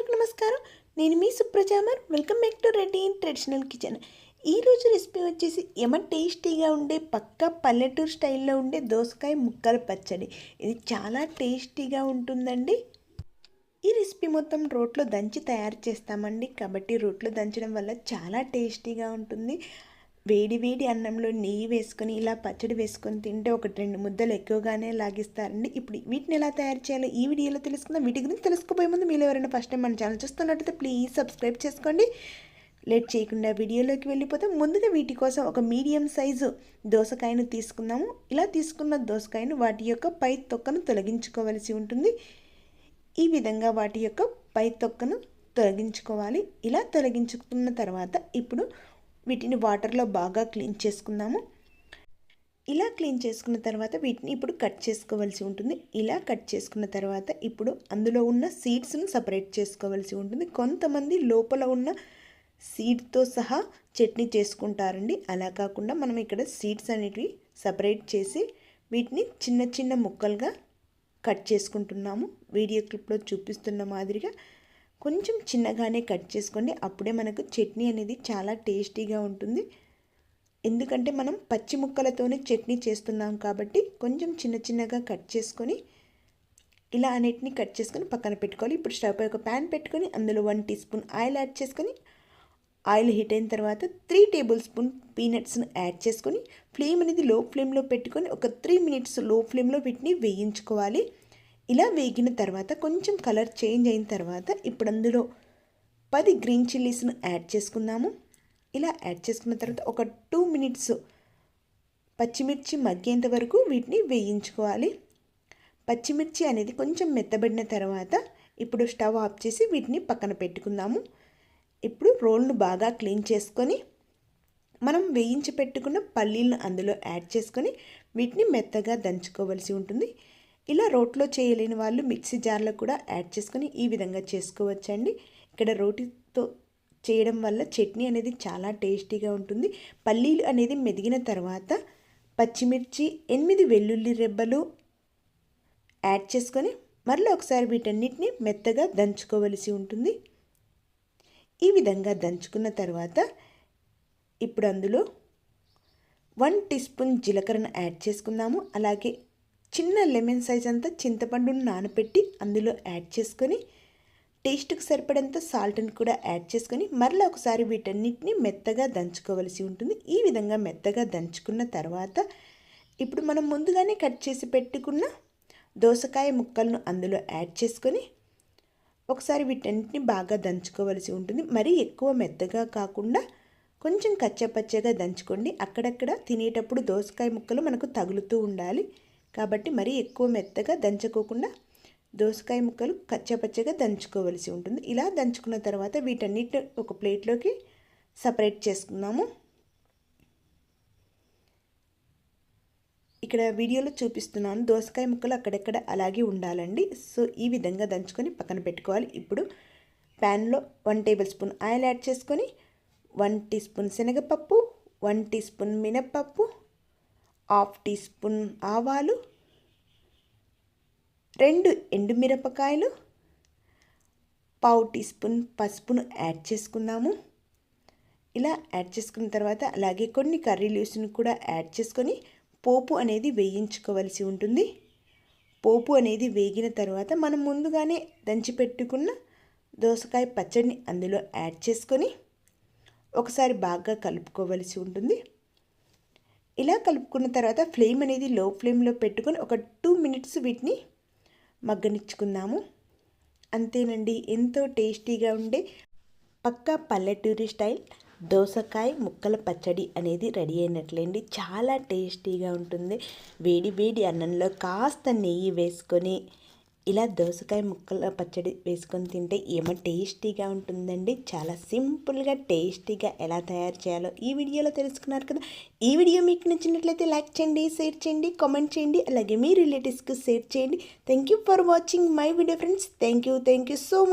అందరికీ నమస్కారం. నేను మీ సుప్రజామర్. Welcome back to Reddy traditional kitchen. ఈరోజు రెసిపీ వచ్చేసి టేస్టీగా ఉండే పక్కా పల్లెటూరు స్టైల్లో ఉండే దోసకాయ ముక్కల పచ్చడి. ఇది చాలా టేస్టీగా ఉంటుందండి. ఈ రెసిపీ మొత్తం రోట్లో దంచి తయారు చేస్తామండి. కాబట్టి రోట్లో దంచడం వల్ల చాలా టేస్టీగా ఉంటుంది. వేడి వేడి అన్నంలో నెయ్యి వేసుకొని ఇలా పచ్చడి వేసుకొని తింటే 1-2 ముద్దలు ఎక్కువగానే లాగిస్తారండి. ఇప్పుడు వీటిని ఎలా తయారు చేయాలో ఈ వీడియోలో తెలుసుకుందాం. వీటి గురించి తెలుసుకోబోయే ముందు మీరు ఎవరైనా ఫస్ట్ టైం మన ఛానల్ చూస్తున్నట్టయితే ప్లీజ్ సబ్స్క్రైబ్ చేసుకోండి. లేట్ చేయకుండా వీడియోలోకి వెళ్ళిపోతాం. ముందుగా వీటి కోసం ఒక మీడియం సైజు దోసకాయను తీసుకుందాము. ఇలా తీసుకున్న దోసకాయను వాటి యొక్క పై తొక్కను తొలగించుకోవలసి ఉంటుంది. ఈ విధంగా వాటి యొక్క పై తొక్కను తొలగించుకోవాలి. ఇలా తొలగించుకున్న తర్వాత ఇప్పుడు వీటిని వాటర్లో బాగా క్లీన్ చేసుకుందాము. ఇలా క్లీన్ చేసుకున్న తర్వాత వీటిని ఇప్పుడు కట్ చేసుకోవాల్సి ఉంటుంది. ఇలా కట్ చేసుకున్న తర్వాత ఇప్పుడు అందులో ఉన్న సీడ్స్ను సపరేట్ చేసుకోవాల్సి ఉంటుంది. కొంతమంది లోపల ఉన్న సీడ్తో సహా చట్నీ చేసుకుంటారండి. అలా కాకుండా మనం ఇక్కడ సీడ్స్ అనేటివి సపరేట్ చేసి వీటిని చిన్న చిన్న ముక్కలుగా కట్ చేసుకుంటున్నాము. వీడియో క్లిప్లో చూపిస్తున్న మాదిరిగా కొంచెం చిన్నగానే కట్ చేసుకోండి. అప్పుడే మనకు చట్నీ అనేది చాలా టేస్టీగా ఉంటుంది. ఎందుకంటే మనం పచ్చి ముక్కలతోనే చట్నీ చేస్తున్నాం కాబట్టి కొంచెం చిన్న చిన్నగా కట్ చేసుకొని ఇలా అన్నిటిని కట్ చేసుకొని పక్కన పెట్టుకోవాలి. ఇప్పుడు స్టవ్ పై ఒక ప్యాన్ పెట్టుకొని అందులో 1 టీ స్పూన్ ఆయిల్ యాడ్ చేసుకొని ఆయిల్ హీట్ అయిన తర్వాత 3 టేబుల్ స్పూన్ పీనట్స్ను యాడ్ చేసుకొని ఫ్లేమ్ అనేది లో ఫ్లేమ్లో పెట్టుకొని ఒక 3 మినిట్స్ లో ఫ్లేమ్లో వీటిని వేయించుకోవాలి. ఇలా వేగిన తర్వాత కొంచెం కలర్ చేంజ్ అయిన తర్వాత ఇప్పుడు అందులో 10 గ్రీన్ చిల్లీస్ను యాడ్ చేసుకుందాము. ఇలా యాడ్ చేసుకున్న తర్వాత ఒక 2 మినిట్స్ పచ్చిమిర్చి మగ్గేంత వరకు వీటిని వేయించుకోవాలి. పచ్చిమిర్చి అనేది కొంచెం మెత్తబడిన తర్వాత ఇప్పుడు స్టవ్ ఆఫ్ చేసి వీటిని పక్కన పెట్టుకుందాము. ఇప్పుడు రోల్ను బాగా క్లీన్ చేసుకొని మనం వేయించి పెట్టుకున్న పల్లీలను అందులో యాడ్ చేసుకొని వీటిని మెత్తగా దంచుకోవలసి ఉంటుంది. ఇలా రోట్లో చేయలేని వాళ్ళు మిక్సీ జార్లో కూడా యాడ్ చేసుకొని ఈ విధంగా చేసుకోవచ్చండి. ఇక్కడ రోటితో చేయడం వల్ల చట్నీ అనేది చాలా టేస్టీగా ఉంటుంది. పల్లీలు అనేది మెదిగిన తర్వాత పచ్చిమిర్చి 8 వెల్లుల్లి రెబ్బలు యాడ్ చేసుకొని మరలా ఒకసారి వీటన్నిటిని మెత్తగా దంచుకోవలసి ఉంటుంది. ఈ విధంగా దంచుకున్న తర్వాత ఇప్పుడు అందులో 1 టీ స్పూన్ జీలకర్రను యాడ్ చేసుకుందాము. అలాగే చిన్న లెమన్ సైజ్ అంతా చింతపండును నానబెట్టి అందులో యాడ్ చేసుకొని టేస్ట్కి సరిపడంత సాల్ట్ని కూడా యాడ్ చేసుకొని మరలా ఒకసారి వీటన్నిటిని మెత్తగా దంచుకోవలసి ఉంటుంది. ఈ విధంగా మెత్తగా దంచుకున్న తర్వాత ఇప్పుడు మనం ముందుగానే కట్ చేసి పెట్టుకున్న దోసకాయ ముక్కలను అందులో యాడ్ చేసుకొని ఒకసారి వీటన్నిటిని బాగా దంచుకోవలసి ఉంటుంది. మరీ ఎక్కువ మెత్తగా కాకుండా కొంచెం కచ్చపచ్చగా దంచుకోండి. అక్కడక్కడ తినేటప్పుడు దోసకాయ ముక్కలు మనకు తగులుతూ ఉండాలి. కాబట్టి మరీ ఎక్కువ మెత్తగా దంచుకోకుండా దోసకాయ ముక్కలు కచ్చపచ్చగా దంచుకోవలసి ఉంటుంది. ఇలా దంచుకున్న తర్వాత వీటన్నిటిని ఒక ప్లేట్లోకి సపరేట్ చేసుకుందాము. ఇక్కడ వీడియోలో చూపిస్తున్నాను, దోసకాయ ముక్కలు అక్కడెక్కడ అలాగే ఉండాలండి. సో ఈ విధంగా దంచుకొని పక్కన పెట్టుకోవాలి. ఇప్పుడు ప్యాన్లో 1 టేబుల్ స్పూన్ ఆయిల్ యాడ్ చేసుకొని 1 టీ స్పూన్ శనగపప్పు, 1 టీ స్పూన్ మినప్పప్పు, 1/2 టీ స్పూన్ ఆవాలు, 2 ఎండుమిరపకాయలు, 1/2 టీ స్పూన్ పసుపును యాడ్ చేసుకుందాము. ఇలా యాడ్ చేసుకున్న తర్వాత అలాగే కొన్ని కర్రీ లీవ్స్ని కూడా యాడ్ చేసుకొని పోపు అనేది వేయించుకోవలసి ఉంటుంది. పోపు అనేది వేగిన తర్వాత మనం ముందుగానే దంచి పెట్టుకున్న దోసకాయ పచ్చడిని అందులో యాడ్ చేసుకొని ఒకసారి బాగా కలుపుకోవలసి ఉంటుంది. ఇలా కలుపుకున్న తర్వాత ఫ్లేమ్ అనేది లో ఫ్లేమ్లో పెట్టుకొని ఒక 2 మినిట్స్ వీటిని మగ్గనిచ్చుకుందాము. అంతేనండి, ఎంతో టేస్టీగా ఉండే పక్కా పల్లెటూరి స్టైల్ దోసకాయ ముక్కల పచ్చడి అనేది రెడీ అయినట్లేండి. చాలా టేస్టీగా ఉంటుంది. వేడి వేడి అన్నంలో కాస్త నెయ్యి వేసుకొని ఇలా దోసకాయ ముక్కల పచ్చడి వేసుకొని తింటే టేస్టీగా ఉంటుందండి. చాలా సింపుల్గా టేస్టీగా ఎలా తయారు చేయాలో ఈ వీడియోలో తెలుసుకున్నారు కదా. ఈ వీడియో మీకు నచ్చినట్లయితే లైక్ చేయండి, షేర్ చేయండి, కామెంట్ చేయండి. అలాగే మీ రిలేటివ్స్కి షేర్ చేయండి. Thank you for watching my video friends. Thank you so much.